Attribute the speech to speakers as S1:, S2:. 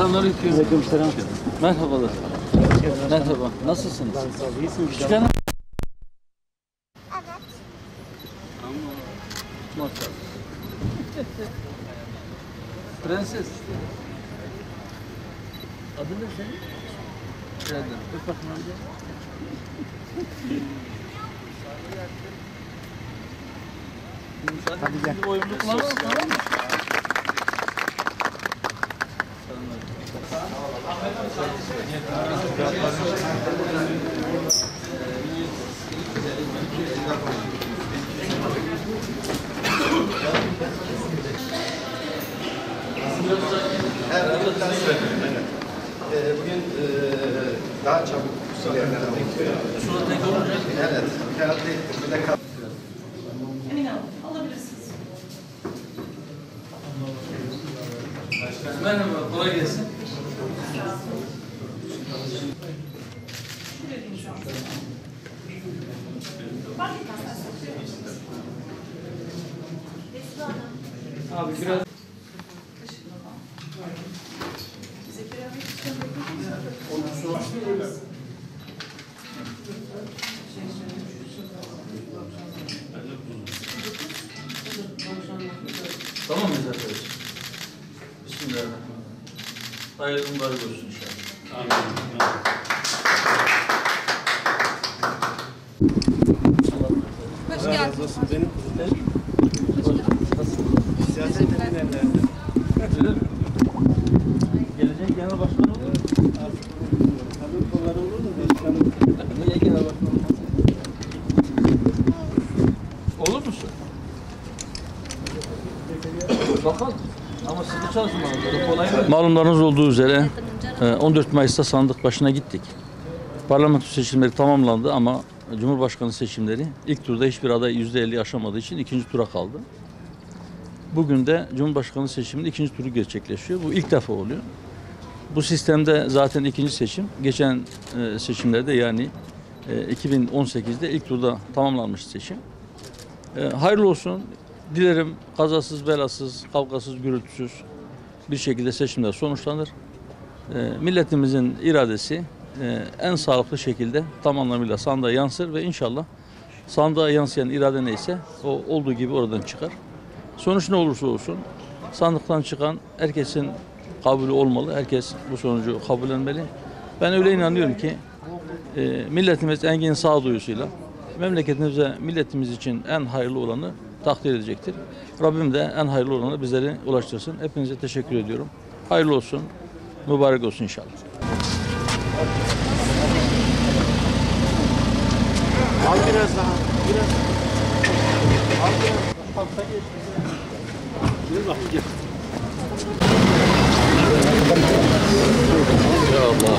S1: Selamünaleyküm.
S2: Aleykümselam.
S1: Merhabalar. Merhaba. Nasılsınız?
S2: Ben sağ ol. İyisin
S1: Küçük
S2: inşallah.
S1: hanım. Evet. Maşallah. Prenses. Adın ne senin? Şerden. Öp bakayım önce.
S2: Hadi gel.
S1: Şimdi oyunlu kullanalım, tamam mı?
S3: Bugün daha çabuk söyleyenler aldık.
S1: Şurada tek olacak.
S3: Evet, herhalde bir de
S4: Emin Hanım, alabilirsiniz.
S1: Merhaba, kolay gelsin.
S4: Şuraya diyeyim şu an. Fark etmez.
S1: Abi biraz...
S4: Zekeriya Bey, çıkın.
S1: Tamam mıyız arkadaşlar? Bismillahirrahmanirrahim. Hayırlı mübarek olsun inşallah.
S4: Hoş geldiniz.
S2: Benim siyaset eminlerinde.
S1: Öyle mi? Gelecek genel başkan olur mu?
S2: Tabii kolları olur mu? Başkanım.
S1: Niye genel başkan olmaz? Olur musun? Bakalım. Ama siz de çalışmanız kolay mı? Malumlarınız olduğu üzere 14 Mayıs'ta sandık başına gittik. Parlamento seçimleri tamamlandı ama Cumhurbaşkanı seçimleri ilk turda hiçbir aday %50 aşamadığı için ikinci tura kaldı. Bugün de Cumhurbaşkanı seçiminin ikinci turu gerçekleşiyor. Bu ilk defa oluyor. Bu sistemde zaten ikinci seçim. Geçen seçimlerde yani 2018'de ilk turda tamamlanmış seçim. Hayırlı olsun. Dilerim kazasız, belasız, kavgasız, gürültüsüz bir şekilde seçimler sonuçlanır. Milletimizin iradesi en sağlıklı şekilde tam anlamıyla sandığa yansır ve inşallah sandığa yansıyan irade neyse o olduğu gibi oradan çıkar. Sonuç ne olursa olsun sandıktan çıkan herkesin kabulü olmalı. Herkes bu sonucu kabullenmeli. Ben öyle inanıyorum ki milletimiz engin sağduyusuyla memleketimize, milletimiz için en hayırlı olanı takdir edecektir. Rabbim de en hayırlı olanı bizlere ulaştırsın. Hepinize teşekkür ediyorum. Hayırlı olsun, mübarek olsun inşallah.
S2: Al biraz daha. Biraz. Al biraz. Kalksa geç. Gel bak gel.
S1: Ya Allah.